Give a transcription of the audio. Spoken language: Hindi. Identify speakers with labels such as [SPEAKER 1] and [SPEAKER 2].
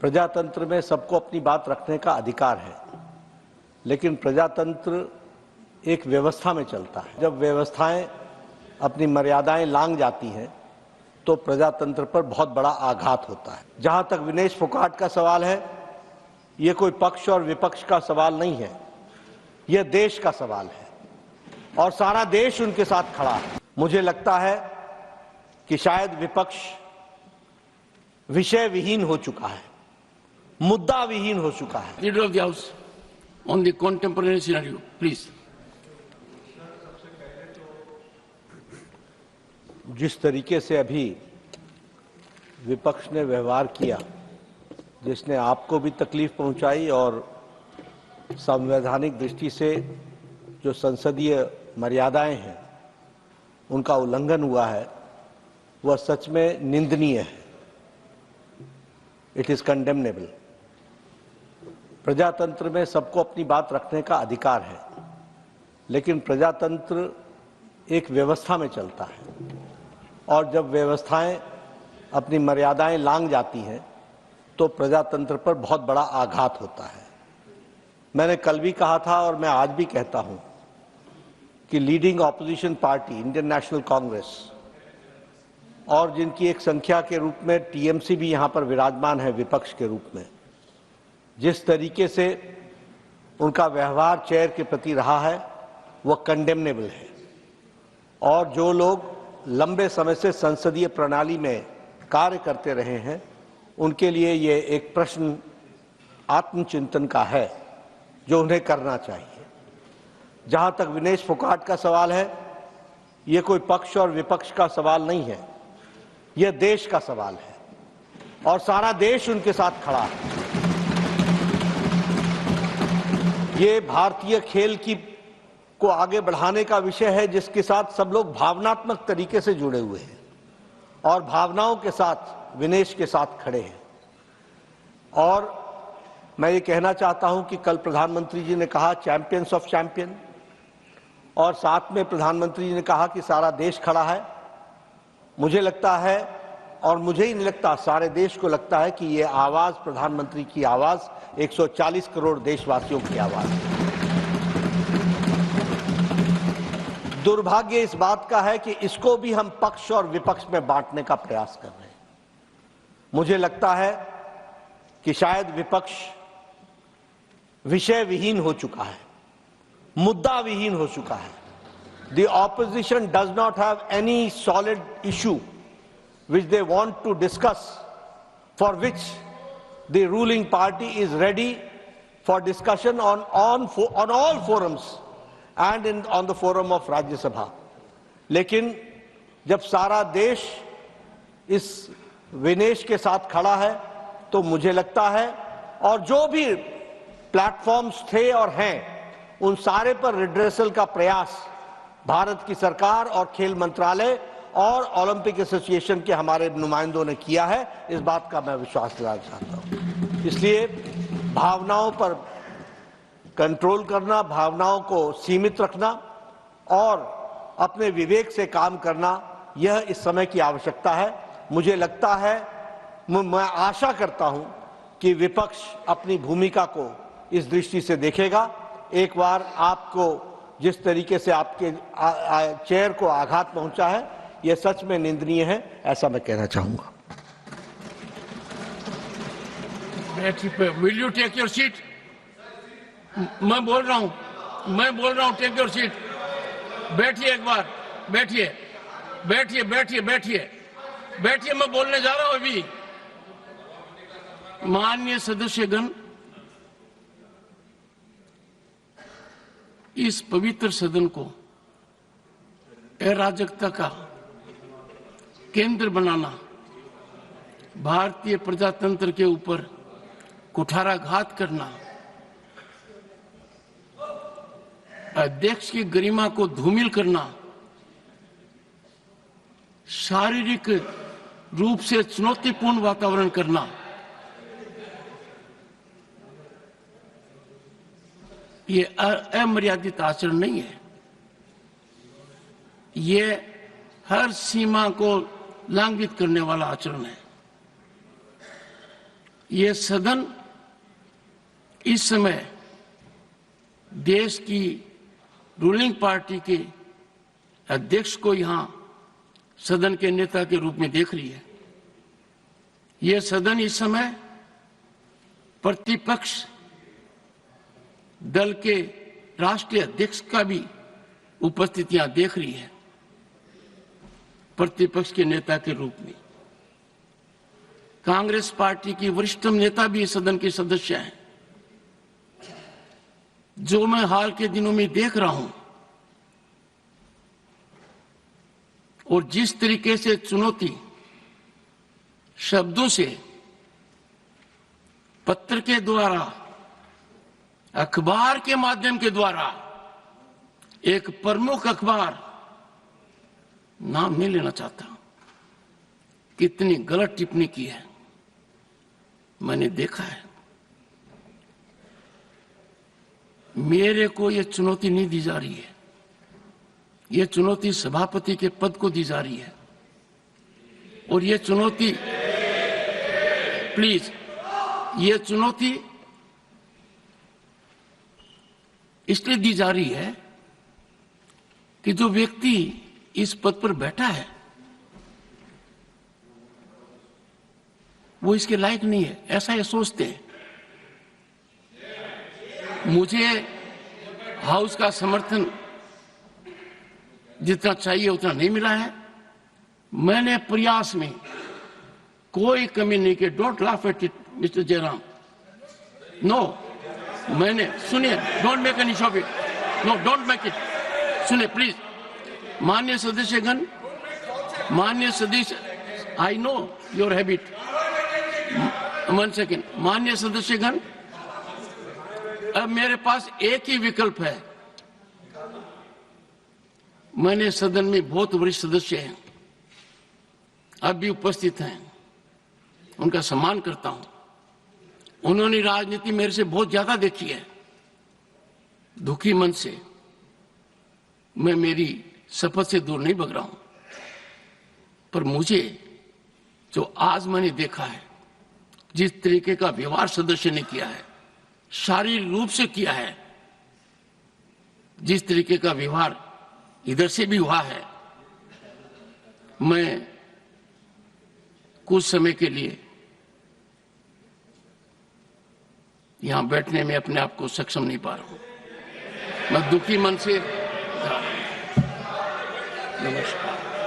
[SPEAKER 1] प्रजातंत्र में सबको अपनी बात रखने का अधिकार है, लेकिन प्रजातंत्र एक व्यवस्था में चलता है। जब व्यवस्थाएं अपनी मर्यादाएं लांघ जाती हैं तो प्रजातंत्र पर बहुत बड़ा आघात होता है। जहां तक विनेश फोगाट का सवाल है, ये कोई पक्ष और विपक्ष का सवाल नहीं है, यह देश का सवाल है और सारा देश उनके साथ खड़ा है। मुझे लगता है कि शायद विपक्ष विषय विहीन हो चुका है, मुद्दा विहीन हो चुका है।
[SPEAKER 2] Leader of the house on the contemporary scenario, please.
[SPEAKER 1] जिस तरीके से अभी विपक्ष ने व्यवहार किया, जिसने आपको भी तकलीफ पहुंचाई और संवैधानिक दृष्टि से जो संसदीय मर्यादाएं हैं उनका उल्लंघन हुआ है, वह सच में निंदनीय है। It is condemnable. प्रजातंत्र में सबको अपनी बात रखने का अधिकार है, लेकिन प्रजातंत्र एक व्यवस्था में चलता है और जब व्यवस्थाएं अपनी मर्यादाएं लांघ जाती हैं तो प्रजातंत्र पर बहुत बड़ा आघात होता है। मैंने कल भी कहा था और मैं आज भी कहता हूं कि leading opposition party Indian national Congress और जिनकी एक संख्या के रूप में टीएमसी भी यहां पर विराजमान है विपक्ष के रूप में, जिस तरीके से उनका व्यवहार चेयर के प्रति रहा है वह कंडेमनेबल है। और जो लोग लंबे समय से संसदीय प्रणाली में कार्य करते रहे हैं उनके लिए ये एक प्रश्न आत्मचिंतन का है जो उन्हें करना चाहिए। जहां तक विनेश फोगाट का सवाल है, ये कोई पक्ष और विपक्ष का सवाल नहीं है, यह देश का सवाल है और सारा देश उनके साथ खड़ा है। ये भारतीय खेल को आगे बढ़ाने का विषय है जिसके साथ सब लोग भावनात्मक तरीके से जुड़े हुए हैं और भावनाओं के साथ विनेश के साथ खड़े हैं। और मैं ये कहना चाहता हूं कि कल प्रधानमंत्री जी ने कहा चैंपियंस ऑफ चैंपियन, और साथ में प्रधानमंत्री जी ने कहा कि सारा देश खड़ा है। मुझे लगता है, और मुझे ही नहीं लगता, सारे देश को लगता है कि ये आवाज प्रधानमंत्री की आवाज 140 करोड़ देशवासियों की आवाज है। दुर्भाग्य इस बात का है कि इसको भी हम पक्ष और विपक्ष में बांटने का प्रयास कर रहे हैं। मुझे लगता है कि शायद विपक्ष विषय विहीन हो चुका है, मुद्दा विहीन हो चुका है। The opposition does not have any solid issue which they want to discuss, for which the ruling party is ready for discussion on all forums and on the forum of Rajya Sabha. लेकिन जब सारा देश इस विनेश के साथ खड़ा है तो मुझे लगता है, और जो भी प्लेटफॉर्म्स थे और हैं उन सारे पर रिड्रेसल का प्रयास भारत की सरकार और खेल मंत्रालय और ओलंपिक एसोसिएशन के हमारे नुमाइंदों ने किया है। इस बात का मैं विश्वास दिलाना चाहता हूं। इसलिए भावनाओं पर कंट्रोल करना, भावनाओं को सीमित रखना और अपने विवेक से काम करना, यह इस समय की आवश्यकता है। मुझे लगता है, मैं आशा करता हूं कि विपक्ष अपनी भूमिका को इस दृष्टि से देखेगा। एक बार आपको जिस तरीके से आपके चेयर को आघात पहुंचा है, यह सच में निंदनीय है, ऐसा मैं कहना चाहूंगा।
[SPEAKER 2] Will you take your seat? मैं बोल रहा हूं, टेक योर सीट। बैठिए, एक बार बैठिए, मैं बोलने जा रहा हूं अभी। माननीय सदस्यगण, इस पवित्र सदन को अराजकता का केंद्र बनाना, भारतीय प्रजातंत्र के ऊपर कुठाराघात करना, अध्यक्ष की गरिमा को धूमिल करना, शारीरिक रूप से चुनौतीपूर्ण वातावरण करना, ये अमर्यादित आचरण नहीं है। ये हर सीमा को लांघित करने वाला आचरण है। ये सदन इस समय देश की रूलिंग पार्टी के अध्यक्ष को यहां सदन के नेता के रूप में देख रही है। यह सदन इस समय प्रतिपक्ष दल के राष्ट्रीय अध्यक्ष का भी उपस्थितियां देख रही है, प्रतिपक्ष के नेता के रूप में। कांग्रेस पार्टी की वरिष्ठतम नेता भी इस सदन के सदस्य हैं। जो मैं हाल के दिनों में देख रहा हूं और जिस तरीके से चुनौती शब्दों से, पत्र के द्वारा, अखबार के माध्यम के द्वारा, एक प्रमुख अखबार, नाम नहीं लेना चाहता, कितनी गलत टिप्पणी की है मैंने देखा है। मेरे को यह चुनौती नहीं दी जा रही है, यह चुनौती सभापति के पद को दी जा रही है। और यह चुनौती, प्लीज, यह चुनौती इसलिए दी जा रही है कि जो व्यक्ति इस पद पर बैठा है वो इसके लायक नहीं है, ऐसा ये सोचते हैं। मुझे हाउस का समर्थन जितना चाहिए उतना नहीं मिला है। मैंने प्रयास में कोई कमी नहीं की। Don't laugh at it mister Jairam. No, मैंने, सुनिए, don't make any shop it, no don't make it. सुनिए प्लीज, माननीय सदस्यगण, माननीय सदस्य, I know your habit, 1 second. माननीय सदस्यगण, अब मेरे पास एक ही विकल्प है। मैंने सदन में बहुत वरिष्ठ सदस्य हैं, अब भी उपस्थित हैं, उनका सम्मान करता हूं। उन्होंने राजनीति मेरे से बहुत ज्यादा देखी है। दुखी मन से मैं मेरी शपथ से दूर नहीं भग रहा हूं, पर मुझे जो आज मैंने देखा है, जिस तरीके का व्यवहार सदस्य ने किया है, शारीरिक रूप से किया है, जिस तरीके का व्यवहार इधर से भी हुआ है, मैं कुछ समय के लिए यहां बैठने में अपने आप को सक्षम नहीं पा रहा हूं। मैं दुखी मन से नमस्कार।